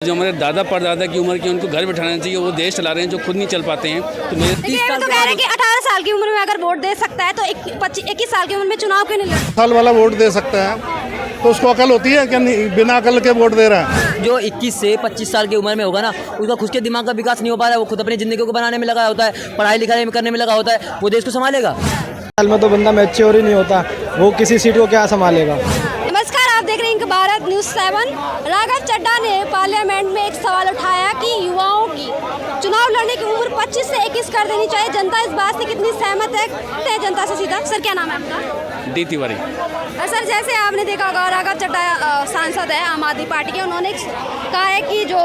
जो हमारे दादा परदादा की उम्र के उनको घर बैठाना चाहिए, वो देश चला रहे हैं जो खुद नहीं चल पाते हैं। तो मेरे 30 साल तो कह रहे हैं कि 18 साल की उम्र में अगर वोट दे सकता है तो 21 साल की उम्र में चुनाव क्यों नहीं लड़? साल वाला वोट दे सकता है तो उसको अकल होती है क्या? नहीं, बिना अकल के वोट दे रहा है। जो 21 से 25 साल की उम्र में होगा ना, उसका खुद के दिमाग का विकास नहीं हो पा रहा है। वो खुद अपनी ज़िंदगी को बनाने में लगा होता है, पढ़ाई लिखाई में करने में लगा होता है। वो देश को संभालेगा? साल में तो बंदा मैच्योर ही नहीं होता, वो किसी सीट को क्या संभालेगा। नमस्कार, आप देख रहे हैं भारत न्यूज़ 7। राघव चड्ढा ने पार्लियामेंट में एक सवाल उठाया कि युवाओं की चुनाव लड़ने की उम्र 25 से 21 कर देनी चाहिए। जनता इस बात से कितनी सहमत है जनता से सीधा। सर, क्या नाम है आपका? डी तिवारी। सर, जैसे आपने देखा होगा, राघव चड्ढा सांसद है आम आदमी पार्टी के। उन्होंने कहा है कि जो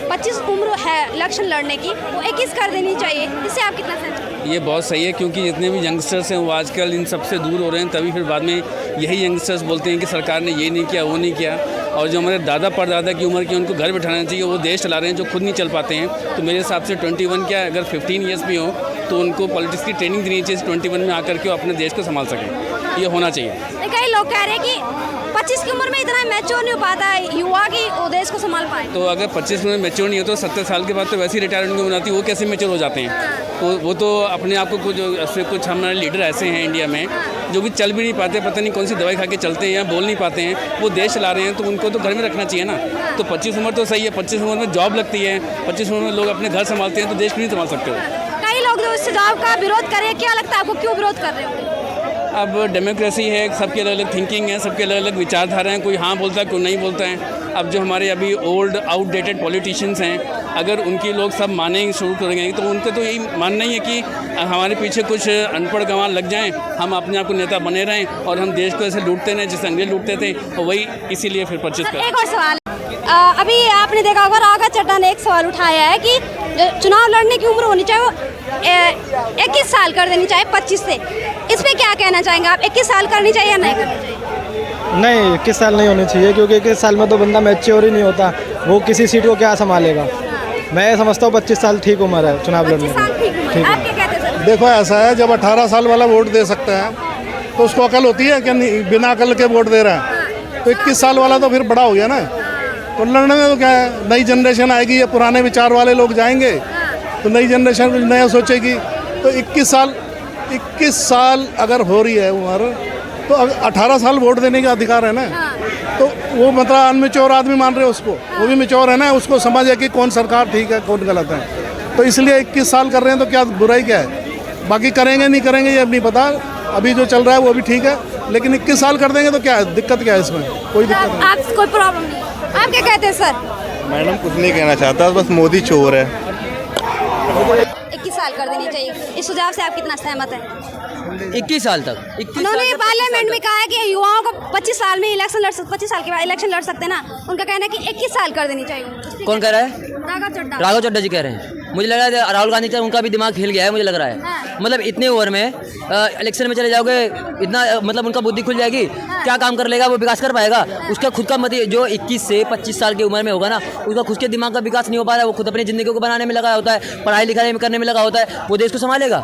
25 उम्र है इलेक्शन लड़ने की, वो 21 कर देनी चाहिए। इससे आप कितना सहमत हैं? ये बहुत सही है, क्योंकि जितने भी यंगस्टर्स हैं वो आजकल इन सबसे दूर हो रहे हैं। तभी फिर बाद में यही यंगस्टर्स बोलते हैं कि सरकार ने ये नहीं किया, वो नहीं किया। और जो हमारे दादा परदादा की उम्र के उनको घर बैठाना चाहिए, वो देश चला रहे हैं जो खुद नहीं चल पाते हैं। तो मेरे हिसाब से 21 क्या, अगर 15 ईयर्स भी हो तो उनको पॉलिटिक्स की ट्रेनिंग देनी चाहिए। 21 में आकर के वो अपने देश को संभाल सकें, ये होना चाहिए। कई लोग कह रहे हैं कि 25 की उम्र में इतना मैच्योर नहीं हो पाता है युवा की वो देश को संभाल पाए। तो अगर 25 में मैच्योर नहीं हो तो 70 साल के बाद तो वैसे ही रिटायरमेंट की उम्र आती है, वो कैसे मैच्योर हो जाते हैं? तो वो तो अपने आप को कुछ हमारे लीडर ऐसे हैं इंडिया में जो भी चल भी नहीं पाते, पता नहीं कौन सी दवाई खा के चलते हैं या बोल नहीं पाते हैं, वो देश चला रहे हैं। तो उनको तो घर में रखना चाहिए ना। तो 25 उम्र तो सही है, 25 उम्र में जॉब लगती है, 25 उम्र में लोग अपने घर संभालते हैं, तो देश क्यों नहीं संभाल सकते हो? कई लोग जो इस सुझाव का विरोध कर रहे हैं, क्या लगता है आपको, क्यों विरोध कर रहे हो? अब डेमोक्रेसी है, सबके अलग अलग थिंकिंग है, सबके अलग अलग विचारधारा हैं। कोई हाँ बोलता है, कोई नहीं बोलता है। अब जो हमारे अभी ओल्ड आउटडेटेड पॉलिटिशियंस हैं, अगर उनकी लोग सब माने शुरू करेंगे तो उनको तो यही मानना ही है कि हमारे पीछे कुछ अनपढ़ गंवार लग जाएं, हम अपने आप को नेता बने रहें और हम देश को ऐसे लूटते रहें जैसे अंग्रेज लूटते थे। और वही इसीलिए फिर परचेज कर। एक और सवाल, अभी आपने देखा होगा राघव चड्ढा ने एक सवाल उठाया है कि जो चुनाव लड़ने की उम्र होनी चाहिए वो 21 साल कर देनी चाहिए 25 से। इस पर क्या कहना चाहेंगे आप? 21 साल करनी चाहिए या नहीं करनी चाहिए? नहीं, 21 साल नहीं होनी चाहिए, क्योंकि 21 साल में तो बंदा मैच्योर ही नहीं होता, वो किसी सीट को क्या संभालेगा। मैं समझता हूँ 25 साल ठीक उम्र है चुनाव लड़ने की। ठीक है। आप क्या कहते हैं सर? देखो, ऐसा है, जब 18 साल वाला वोट दे सकता है तो उसको अकल होती है क्या? नहीं, बिना अकल के वोट दे रहा है। तो 21 साल वाला तो फिर बड़ा हो गया ना। तो लड़ने में तो क्या है, नई जनरेशन आएगी, ये पुराने विचार वाले लोग जाएंगे तो नई जनरेशन कुछ नया सोचेगी। तो 21 साल अगर हो रही है उम्र तो 18 साल वोट देने का अधिकार है ना। तो वो मतलब अनमेच्योर आदमी मान रहे हो उसको, वो भी मेच्योर है ना, उसको समझ है कि कौन सरकार ठीक है कौन गलत है। तो इसलिए 21 साल कर रहे हैं तो क्या बुराई क्या है? बाकी करेंगे नहीं करेंगे ये नहीं पता, अभी जो चल रहा है वो भी ठीक है, लेकिन 21 साल कर देंगे तो क्या है, दिक्कत क्या है इसमें? कोई दिक्कत नहीं। आप कोई प्रॉब्लम नहीं। आप क्या कहते हैं सर? मैडम कुछ नहीं कहना चाहता, बस मोदी चोर है। 21 साल कर देनी चाहिए। इस सुझाव से आप कितना सहमत हैं? 21 साल तक। उन्होंने पार्लियामेंट में कहा है कि युवाओं को 25 साल में इलेक्शन 25 साल के बाद इलेक्शन लड़ सकते हैं ना। उनका कहना है कि 21 साल कर देनी चाहिए। कौन कह रहा है? राघव चड्ढा जी कह रहे हैं। मुझे लग रहा है राहुल गांधी का उनका भी दिमाग हिल गया है, मुझे लग रहा है। मतलब इतने ओवर में इलेक्शन में चले जाओगे, इतना मतलब उनका बुद्धि खुल जाएगी, क्या काम कर लेगा, वो विकास कर पाएगा? उसका खुद का मत जो 21 से 25 साल की उम्र में होगा ना, उसका खुद के दिमाग का विकास नहीं हो पा रहा है। वो खुद अपनी ज़िंदगी को बनाने में लगा होता है, पढ़ाई लिखाई में करने में लगा होता है। वो देश को संभालेगा?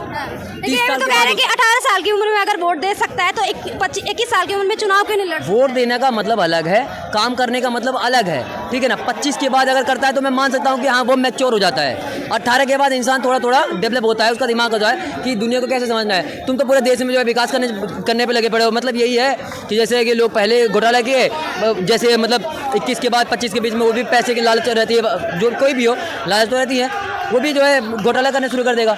30 साल तो कह रहे हैं कि 18 साल की उम्र में अगर वोट दे सकता है तो 21 साल की उम्र में चुनाव क्यों नहीं लड़? वोट देने का मतलब अलग है, काम करने का मतलब अलग है, ठीक है ना। 25 के बाद अगर करता है तो मैं मान सकता हूँ कि हाँ वो मैच्योर हो जाता है। 18 के बाद इंसान थोड़ा थोड़ा डेवलप होता है, उसका दिमाग होता है कि दुनिया को कैसे समझना है। तुम तो पूरे देश में जो है विकास करने पे लगे पड़े हो। मतलब यही है कि जैसे कि लोग पहले घोटाला किए, जैसे मतलब 21 के बाद 25 के बीच में वो भी पैसे की लालच रहती है, जो कोई भी हो लालच तो रहती है, वो भी जो है घोटाला करने शुरू कर देगा।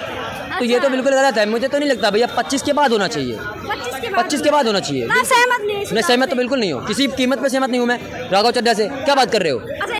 तो ये तो बिल्कुल गलत है। मुझे तो नहीं लगता भैया 25 के बाद होना चाहिए। 25 के बाद होना चाहिए। सहमत नहीं? मैं सहमत तो बिल्कुल नहीं हूँ, किसी कीमत पे सहमत नहीं हूँ मैं राघव चड्ढा से। क्या बात कर रहे हो?